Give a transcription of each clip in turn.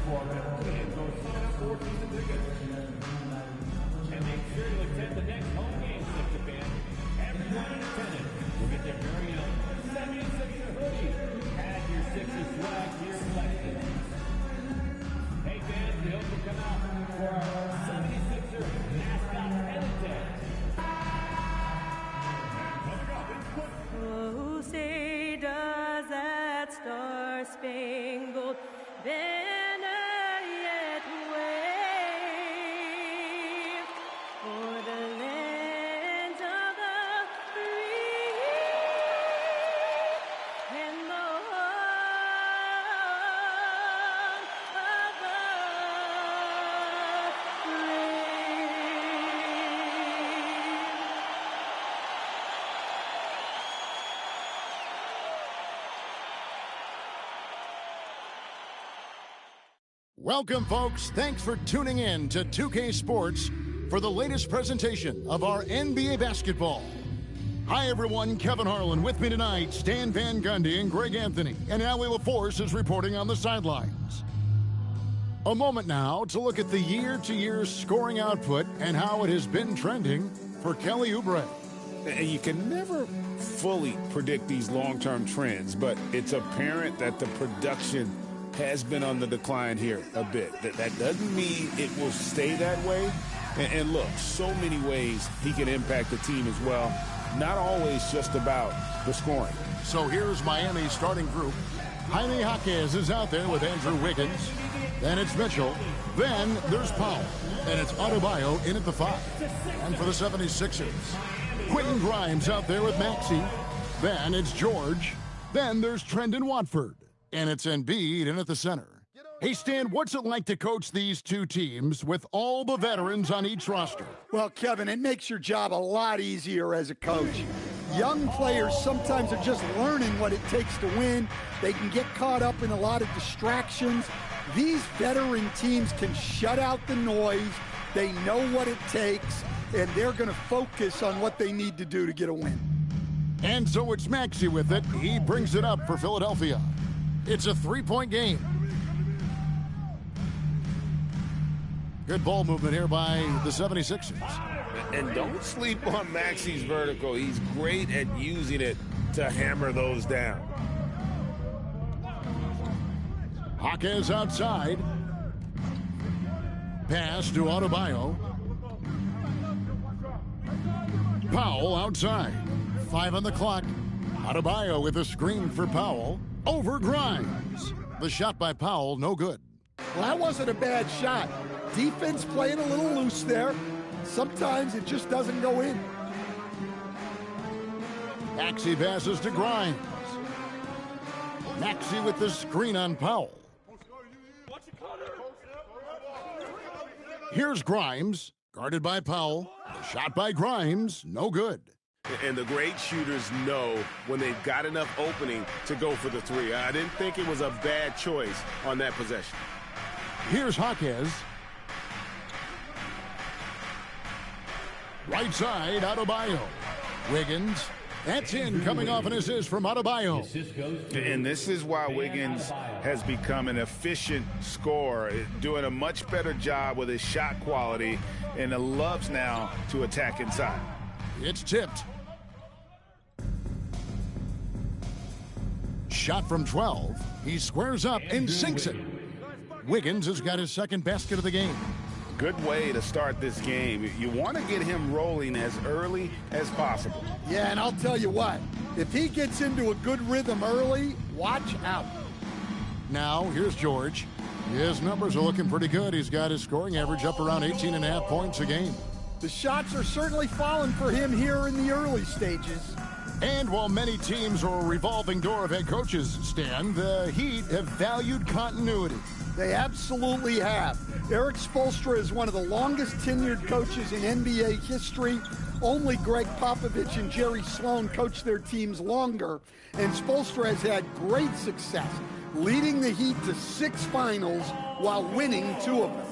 And go sports season tickets. And make sure to attend the next home game, Sixer fans. Everyone in attendance will get their very own 76er hoodie. Add your Sixer swag to your collection. Hey fans, we hope you come out for our 76er mascot heritage. Oh, say does that star-spangled banner yet wave for the land of the free and the home of the Welcome, folks. Thanks for tuning in to 2K Sports for the latest presentation of our NBA basketball. Hi, everyone. Kevin Harlan with me tonight, Stan Van Gundy and Greg Anthony, and Allie LaForce is reporting on the sidelines. A moment now to look at the year-to-year scoring output and how it has been trending for Kelly Oubre. And you can never fully predict these long-term trends, but it's apparent that the production has been on the decline here a bit. That doesn't mean it will stay that way. And look, so many ways he can impact the team as well. Not always just about the scoring. So here's Miami's starting group. Jaime Jaquez is out there with Andrew Wiggins. Then it's Mitchell. Then there's Powell. And it's Adebayo in at the 5. And for the 76ers, Quentin Grimes out there with Maxey. Then it's George. Then there's Trendon Watford. And it's Embiid in at the center. Hey, Stan, what's it like to coach these two teams with all the veterans on each roster? Well, Kevin, it makes your job a lot easier as a coach. Young players sometimes are just learning what it takes to win. They can get caught up in a lot of distractions. These veteran teams can shut out the noise. They know what it takes, and they're going to focus on what they need to do to get a win. And so it's Maxey with it. He brings it up for Philadelphia. It's a three-point game. Good ball movement here by the 76ers. And don't sleep on Maxey's vertical. He's great at using it to hammer those down. Jaquez outside. Pass to Adebayo. Powell outside. 5 on the clock. Adebayo with a screen for Powell. Over Grimes. The shot by Powell, no good. Well, that wasn't a bad shot. Defense playing a little loose there. Sometimes it just doesn't go in. Maxey passes to Grimes. Maxey with the screen on Powell. Here's Grimes, guarded by Powell. The shot by Grimes, no good. And the great shooters know when they've got enough opening to go for the three. I didn't think it was a bad choice on that possession. Here's Jaquez. Right side, Adebayo. Wiggins. That's in, coming off an assist from Adebayo. And this is why Wiggins has become an efficient scorer, doing a much better job with his shot quality, and loves now to attack inside. It's tipped. Shot from 12. He squares up and sinks it. Wiggins has got his second basket of the game. Good way to start this game. You want to get him rolling as early as possible. Yeah, and I'll tell you what, if he gets into a good rhythm early, watch out. Now, here's George. His numbers are looking pretty good. He's got his scoring average up around 18.5 points a game. The shots are certainly falling for him here in the early stages. And while many teams are a revolving door of head coaches, Stan, the Heat have valued continuity. They absolutely have. Eric Spoelstra is one of the longest tenured coaches in NBA history. Only Greg Popovich and Jerry Sloan coached their teams longer, and Spoelstra has had great success, leading the Heat to 6 finals while winning 2 of them.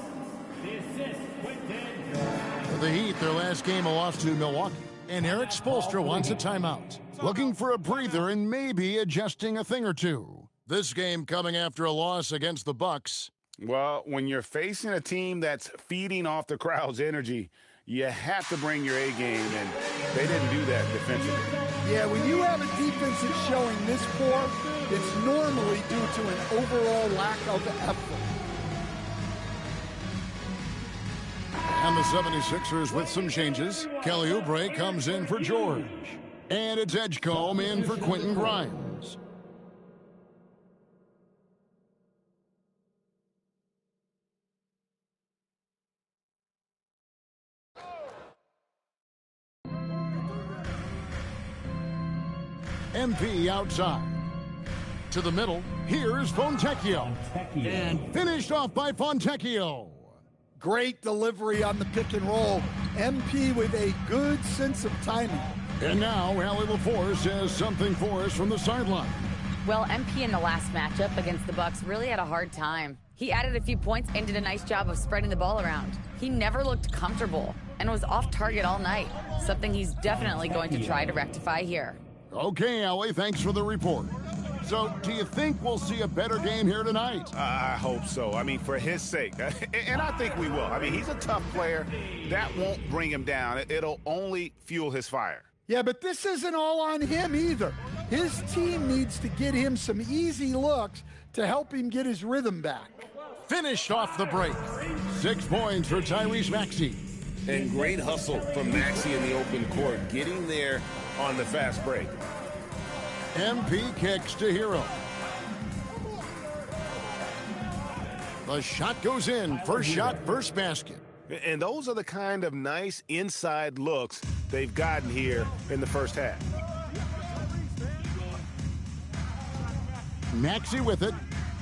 For the Heat, their last game a loss to Milwaukee, and Eric Spoelstra wants a timeout, looking for a breather and maybe adjusting a thing or two. This game coming after a loss against the Bucks. Well, when you're facing a team that's feeding off the crowd's energy, you have to bring your A game, and they didn't do that defensively. Yeah, when you have a defense that's showing this poor, it's normally due to an overall lack of effort. And the 76ers with some changes. Kelly Oubre comes in for George. And it's Edgecombe in for Quentin Grimes. MP outside. To the middle, here's Fontecchio. And finished off by Fontecchio. Great delivery on the pick and roll. MP with a good sense of timing. And now, Allie LaForce has something for us from the sideline. Well, MP in the last matchup against the Bucks really had a hard time. He added a few points and did a nice job of spreading the ball around. He never looked comfortable and was off target all night, something he's definitely going to try to rectify here. Okay, Allie, thanks for the report. So, do you think we'll see a better game here tonight? I hope so. I mean, for his sake. And I think we will. I mean, he's a tough player. That won't bring him down. It'll only fuel his fire. Yeah, but this isn't all on him either. His team needs to get him some easy looks to help him get his rhythm back. Finished off the break. 6 points for Tyrese Maxey. And great hustle from Maxey in the open court, getting there on the fast break. MP kicks to Hero. The shot goes in. First shot, first basket. And those are the kind of nice inside looks they've gotten here in the first half. Maxey with it.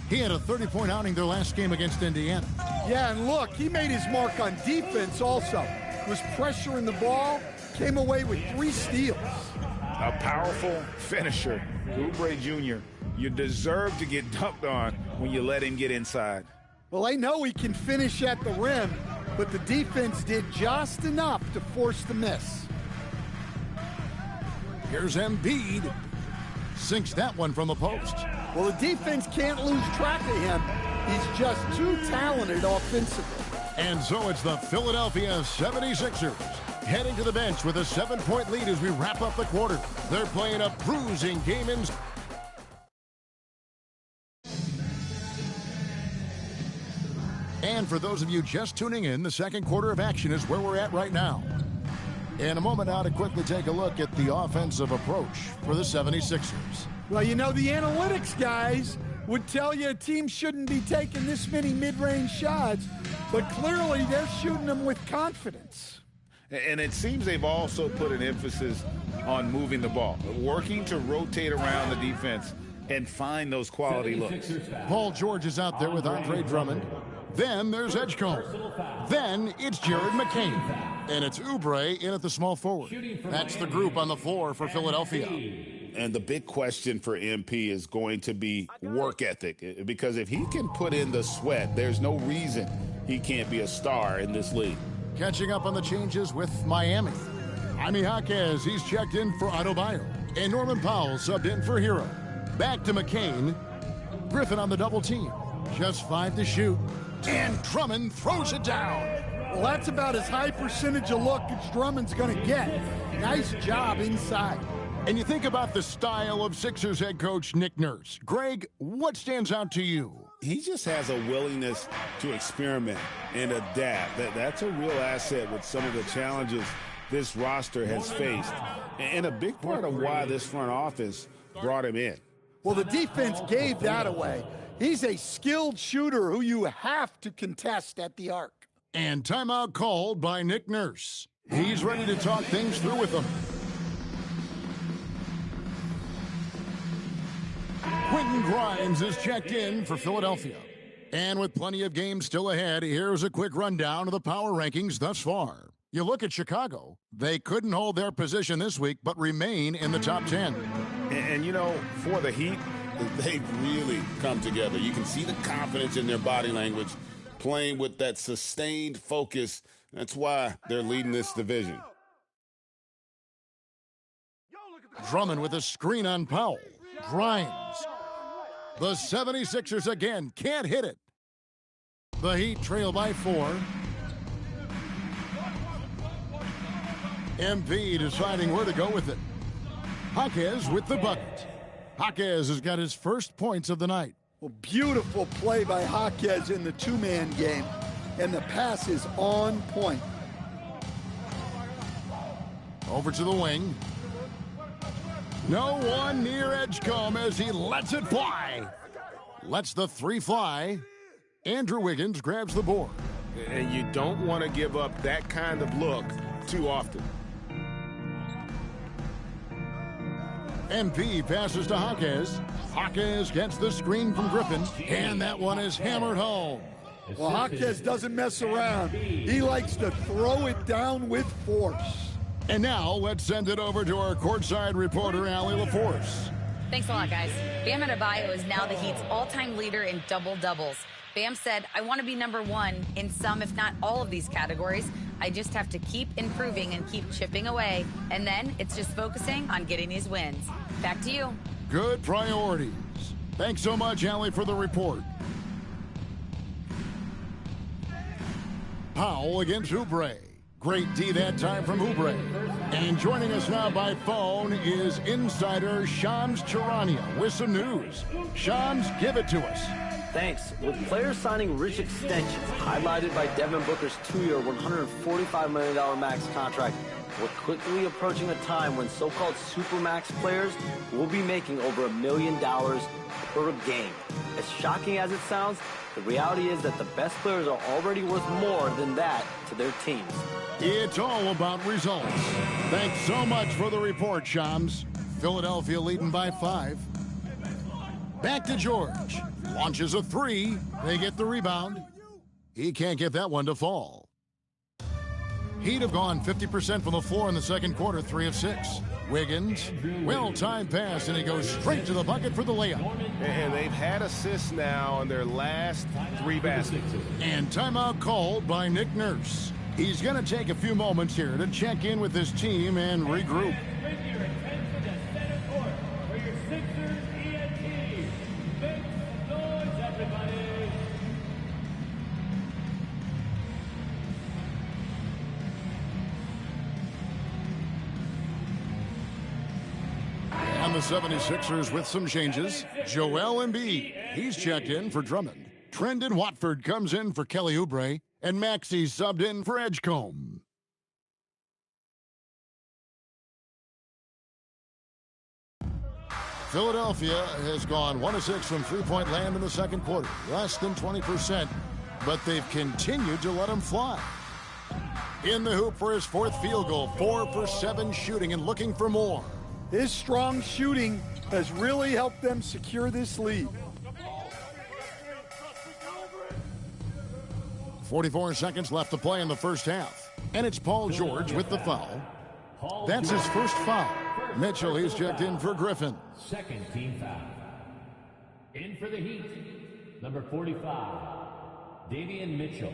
He had a 30-point outing their last game against Indiana. Yeah, and look, he made his mark on defense also. Was pressuring the ball, came away with 3 steals. A powerful finisher, Oubre Jr. You deserve to get dunked on when you let him get inside. Well, I know he can finish at the rim, but the defense did just enough to force the miss. Here's Embiid. Sinks that one from the post. Well, the defense can't lose track of him. He's just too talented offensively. And so it's the Philadelphia 76ers heading to the bench with a 7-point lead as we wrap up the quarter. They're playing a bruising game in. And for those of you just tuning in, the second quarter of action is where we're at right now. In a moment now to quickly take a look at the offensive approach for the 76ers. Well, you know, the analytics guys would tell you a team shouldn't be taking this many mid-range shots, but clearly they're shooting them with confidence. And it seems they've also put an emphasis on moving the ball, working to rotate around the defense and find those quality looks. Paul George is out there with Andre Drummond. Then there's Edgecombe. Then it's Jared McCain. And it's Oubre in at the small forward. That's the group on the floor for Philadelphia. And the big question for MP is going to be work ethic, because if he can put in the sweat, there's no reason he can't be a star in this league. Catching up on the changes with Miami. Jaime Jaquez, he's checked in for Adebayo. And Norman Powell subbed in for Hero. Back to McCain. Griffin on the double team. Just 5 to shoot. And Drummond throws it down. Well, that's about as high percentage of look as Drummond's going to get. Nice job inside. And you think about the style of Sixers head coach Nick Nurse. Greg, what stands out to you? He just has a willingness to experiment and adapt. That's a real asset with some of the challenges this roster has faced. And a big part of why this front office brought him in. Well, the defense gave that away. He's a skilled shooter who you have to contest at the arc. And timeout called by Nick Nurse. He's ready to talk things through with them. Quentin Grimes is checked in for Philadelphia. And with plenty of games still ahead, here's a quick rundown of the power rankings thus far. You look at Chicago. They couldn't hold their position this week, but remain in the top 10. And you know, for the Heat, they've really come together. You can see the confidence in their body language, playing with that sustained focus. That's why they're leading this division. Drummond with a screen on Powell. Grimes. The 76ers again can't hit it. The Heat trail by 4. MV deciding where to go with it. Jaquez with the bucket. Jaquez has got his first points of the night. Well, beautiful play by Jaquez in the two-man game, and the pass is on point. Over to the wing. No one near Edgecombe as he lets it fly. Lets the three fly. Andrew Wiggins grabs the board. And you don't want to give up that kind of look too often. MP passes to Jaquez. Jaquez gets the screen from Griffin, and that one is hammered home. Well, Jaquez doesn't mess around. He likes to throw it down with force. And now let's send it over to our courtside reporter, Allie LaForce. Thanks a lot, guys. Bam Adebayo is now the Heat's all-time leader in double-doubles. Bam said, I want to be number one in some, if not all of these categories. I just have to keep improving and keep chipping away. And then it's just focusing on getting these wins. Back to you. Good priorities. Thanks so much, Allie, for the report. Powell against Oubre. Great D that time from Oubre. And joining us now by phone is insider Shams Charania with some news. Shams, give it to us. Thanks. With players signing rich extensions, highlighted by Devin Booker's 2-year, $145 million max contract, we're quickly approaching a time when so-called supermax players will be making over $1 million per game. As shocking as it sounds, the reality is that the best players are already worth more than that to their teams. It's all about results. Thanks so much for the report, Shams. Philadelphia leading by 5. Back to George. Launches a 3. They get the rebound. He can't get that one to fall. Heat have gone 50% from the floor in the second quarter, 3 of 6. Wiggins, well-timed pass, and he goes straight to the bucket for the layup. And they've had assists now on their last 3 baskets. And timeout called by Nick Nurse. He's going to take a few moments here to check in with his team and regroup. And the 76ers with some changes. Joel Embiid, he's checked in for Drummond. Trendon Watford comes in for Kelly Oubre. And Maxey subbed in for Edgecombe. Philadelphia has gone 1 of 6 from three-point land in the second quarter. Less than 20%, but they've continued to let him fly. In the hoop for his 4th field goal, 4 for 7 shooting and looking for more. His strong shooting has really helped them secure this lead. 44 seconds left to play in the first half. And it's Paul George with the foul. That's his first foul. Mitchell, he's checked in for Griffin. Second team foul. In for the Heat, number 45, Davion Mitchell.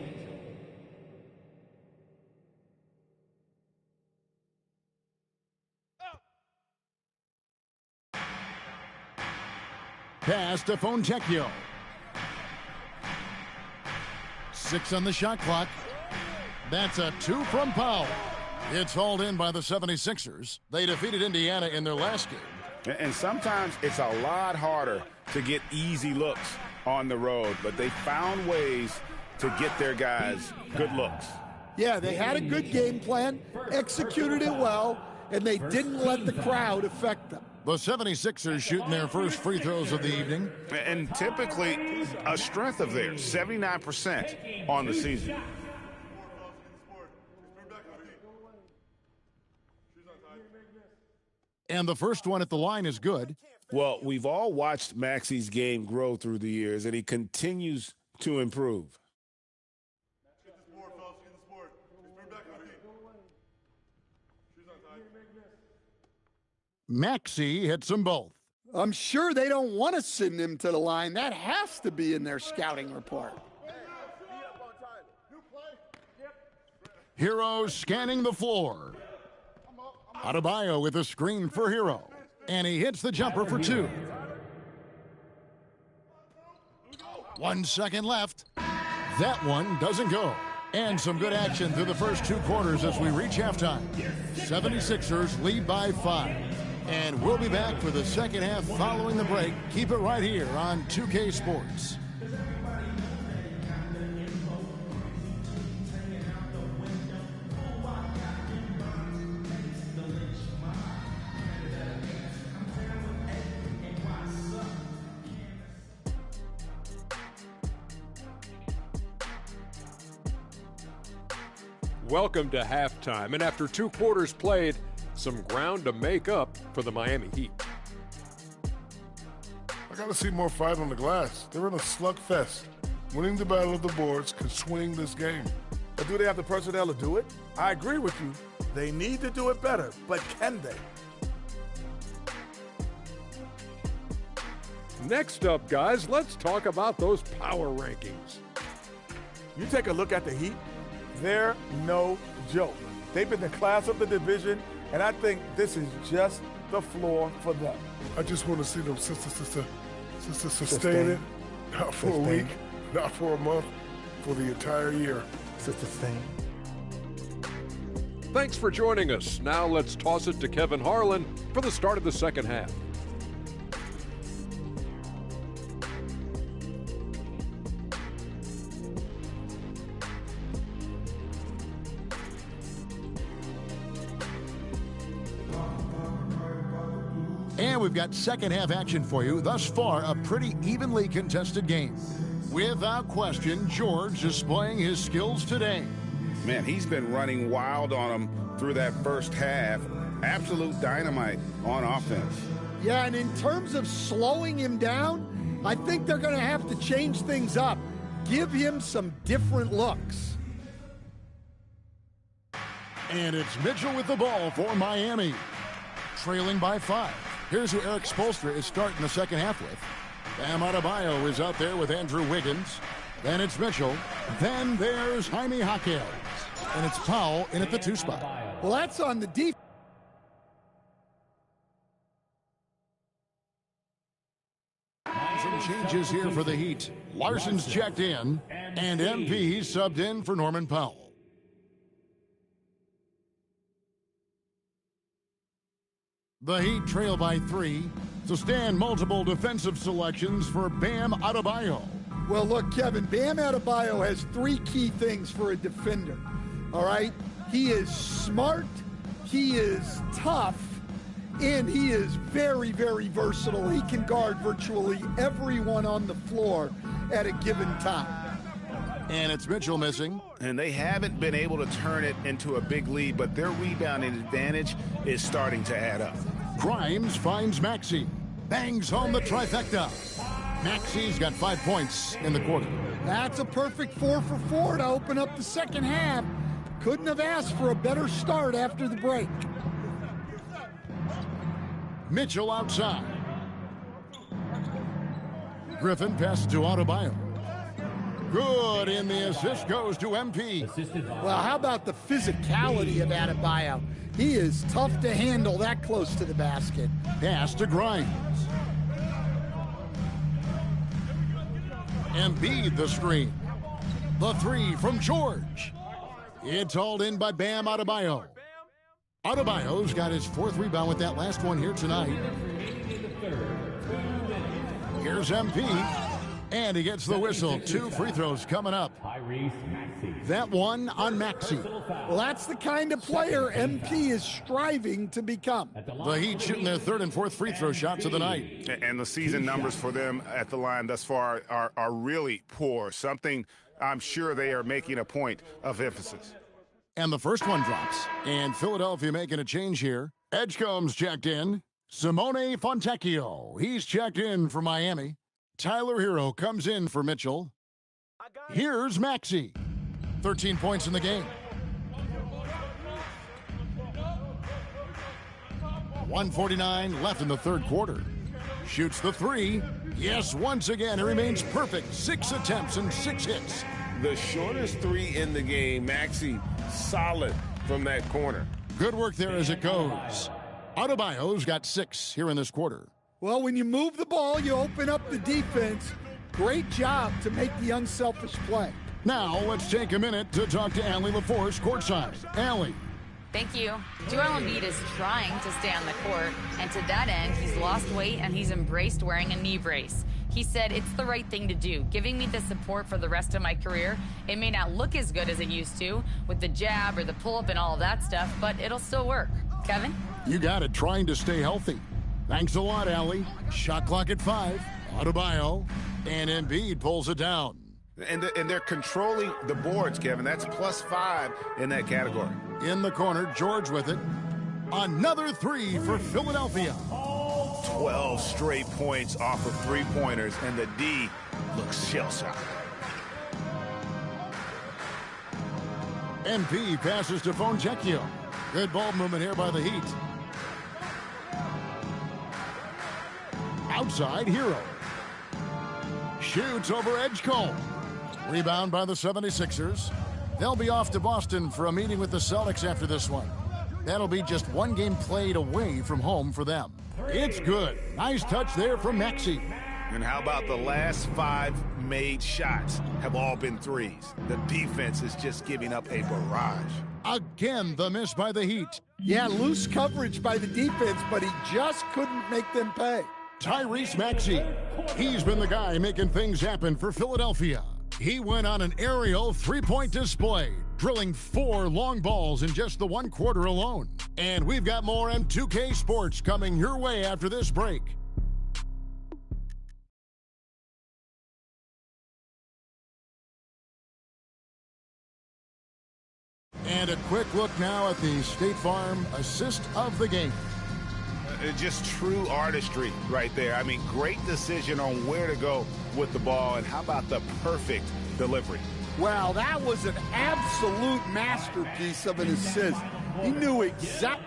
Pass to Fontecchio. 6 on the shot clock. That's a 2 from Powell. It's hauled in by the 76ers. They defeated Indiana in their last game. And sometimes it's a lot harder to get easy looks on the road, but they found ways to get their guys good looks. Yeah, they had a good game plan, executed it well, and they didn't let the crowd affect them. The 76ers shooting their first free throws of the evening. And typically a strength of theirs, 79% on the season. And the first one at the line is good. Well, we've all watched Maxey's game grow through the years, and he continues to improve. Maxey hits them both. I'm sure they don't want to send him to the line. That has to be in their scouting report. Hero scanning the floor. Adebayo with a screen for Hero. And he hits the jumper for 2. 1 second left. That one doesn't go. And some good action through the first 2 quarters as we reach halftime. 76ers lead by 5. And we'll be back for the second half following the break. Keep it right here on 2K Sports. Welcome to halftime, and after 2 quarters played, some ground to make up for the Miami Heat. I got to see more fight on the glass. They're in a slugfest. Winning the battle of the boards can swing this game. But do they have the personnel to do it? I agree with you. They need to do it better, but can they? Next up, guys, let's talk about those power rankings. You take a look at the Heat, they're no joke. They've been the class of the division, and I think this is just the floor for them. I just want to see them sustain it, not for a week, not for a month, for the entire year. Sustain. Thanks for joining us. Now let's toss it to Kevin Harlan for the start of the second half. And we've got second half action for you. Thus far, a pretty evenly contested game. Without question, George displaying his skills today. Man, he's been running wild on them through that first half. Absolute dynamite on offense. Yeah, and in terms of slowing him down, I think they're going to have to change things up. Give him some different looks. And it's Mitchell with the ball for Miami. Trailing by 5. Here's who Eric Spoelstra is starting the second half with. Bam Adebayo is out there with Andrew Wiggins. Then it's Mitchell. Then there's Jaime Jaquez. And it's Powell in at the 2 spot. Well, that's on the defense. Some changes here for the Heat. Larson's checked in, and MP subbed in for Norman Powell. The Heat trail by 3. So stand multiple defensive selections for Bam Adebayo. Well, look, Kevin, Bam Adebayo has 3 key things for a defender. All right? He is smart, he is tough, and he is very, very versatile. He can guard virtually everyone on the floor at a given time. And it's Mitchell missing. And they haven't been able to turn it into a big lead, but their rebounding advantage is starting to add up. Grimes finds Maxey. Bangs home the trifecta. Maxey's got 5 points in the quarter. That's a perfect 4 for 4 to open up the second half. Couldn't have asked for a better start after the break. Mitchell outside. Griffin passes to Adebayo. Good, and the assist goes to MP. Well, how about the physicality of Adebayo? He is tough to handle that close to the basket. Pass to Grimes. Embiid the screen. The 3 from George. It's hauled in by Bam Adebayo. Adebayo's got his 4th rebound with that last one here tonight. Here's MP. And he gets the whistle. 2 free throws coming up. That one on Maxey. Well, that's the kind of player MP is striving to become. The Heat shooting their 3rd and 4th free throw shots of the night. And the season numbers for them at the line thus far are really poor. Something I'm sure they are making a point of emphasis. And the first one drops. And Philadelphia making a change here. Edgecombe's checked in. Simone Fontecchio. He's checked in for Miami. Tyler Hero comes in for Mitchell. Here's Maxey. 13 points in the game. 1:49 left in the 3rd quarter. Shoots the 3. Yes, once again, it remains perfect. 6 attempts and 6 hits. The shortest 3 in the game. Maxey solid from that corner. Good work there as it goes. Adebayo's got 6 here in this quarter. Well, when you move the ball, you open up the defense. Great job to make the unselfish play. Now, let's take a minute to talk to Allie LaForce courtside. Allie. Thank you. Joel Embiid is trying to stay on the court, and to that end, he's lost weight and he's embraced wearing a knee brace. He said, "It's the right thing to do, giving me the support for the rest of my career. It may not look as good as it used to, with the jab or the pull-up and all of that stuff, but it'll still work." Kevin? You got it, trying to stay healthy. Thanks a lot, Allie. Shot clock at 5. Adebayo. And Embiid pulls it down. And they're controlling the boards, Kevin. That's +5 in that category. In the corner, George with it. Another 3 for Philadelphia. 12 straight points off of three-pointers, and the D looks shell-shocked. MP passes to Fontecchio. Good ball movement here by the Heat. Outside, Hero. Shoots over Edgecombe. Rebound by the 76ers. They'll be off to Boston for a meeting with the Celtics after this one. That'll be just one game played away from home for them. It's good. Nice touch there from Maxey. And how about the last 5 made shots have all been threes? The defense is just giving up a barrage. Again, the miss by the Heat. Yeah, loose coverage by the defense, but he just couldn't make them pay. Tyrese Maxey. He's been the guy making things happen for Philadelphia. He went on an aerial three-point display, drilling 4 long balls in just the 1 quarter alone. And we've got more M2K Sports coming your way after this break. And a quick look now at the State Farm assist of the game. Just true artistry right there. I mean, great decision on where to go with the ball, and how about the perfect delivery? Well, that was an absolute masterpiece of an assist. He knew exactly.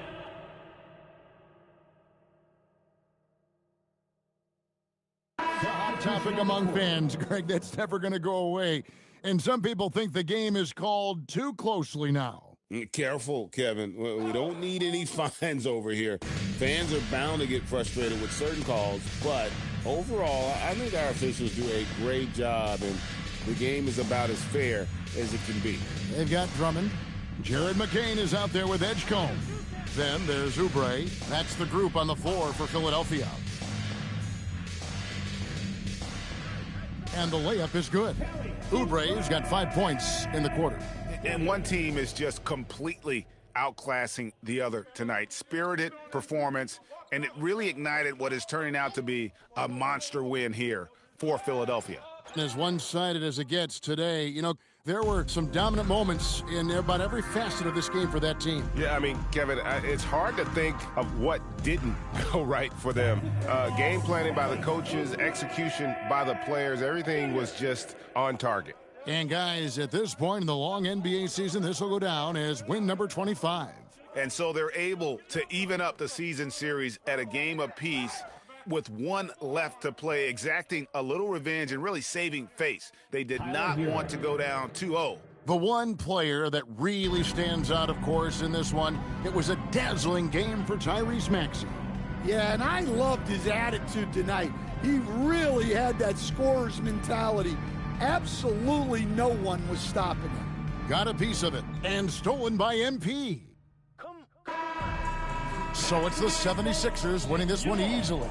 The hot topic among fans, Greg, that's never going to go away. And some people think the game is called too closely now. Careful, Kevin. We don't need any fines over here. Fans are bound to get frustrated with certain calls, but overall, I think our officials do a great job, and the game is about as fair as it can be. They've got Drummond. Jared McCain is out there with Edgecombe. Then there's Oubre. That's the group on the floor for Philadelphia. And the layup is good. Oubre's got 5 points in the quarter. And one team is just completely outclassing the other tonight. Spirited performance, and it really ignited what is turning out to be a monster win here for Philadelphia. As one-sided as it gets today, you know, there were some dominant moments in about every facet of this game for that team. Yeah, I mean, Kevin, it's hard to think of what didn't go right for them. Game planning by the coaches, execution by the players, everything was just on target. And guys, at this point in the long NBA season, this will go down as win number 25. And so they're able to even up the season series at a game apiece with 1 left to play, exacting a little revenge and really saving face. They did not want to go down 2-0. The one player that really stands out, of course, in this one, it was a dazzling game for Tyrese Maxey. Yeah, and I loved his attitude tonight. He really had that scorer's mentality. Absolutely no one was stopping him. Got a piece of it, and stolen by MP. So it's the 76ers winning this one easily.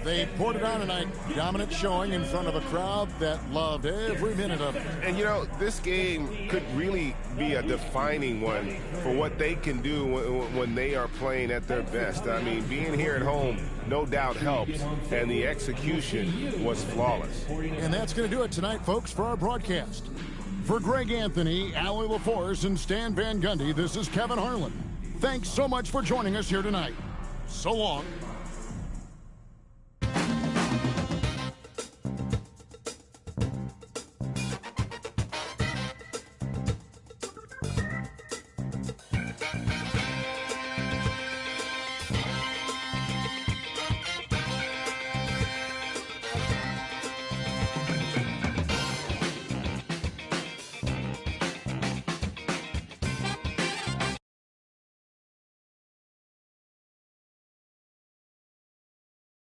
They poured it on tonight, dominant showing in front of a crowd that loved every minute of it. And, you know, this game could really be a defining one for what they can do when they are playing at their best. I mean, being here at home no doubt helps, and the execution was flawless. And that's going to do it tonight, folks, for our broadcast. For Greg Anthony, Allie LaForce, and Stan Van Gundy, this is Kevin Harlan. Thanks so much for joining us here tonight. So long.